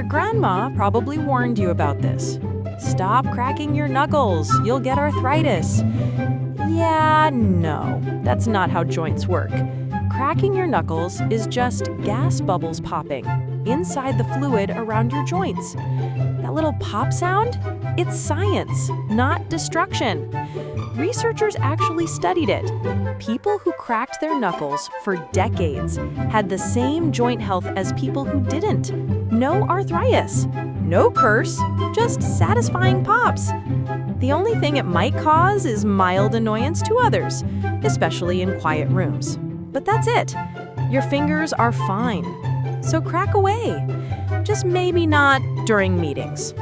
Your grandma probably warned you about this. Stop cracking your knuckles, you'll get arthritis. Yeah, no, that's not how joints work. Cracking your knuckles is just gas bubbles popping inside the fluid around your joints. That little pop sound? It's science, not destruction. Researchers actually studied it. People who cracked their knuckles for decades had the same joint health as people who didn't. No arthritis, no curse, just satisfying pops. The only thing it might cause is mild annoyance to others, especially in quiet rooms. But that's it. Your fingers are fine. So crack away. Just maybe not during meetings.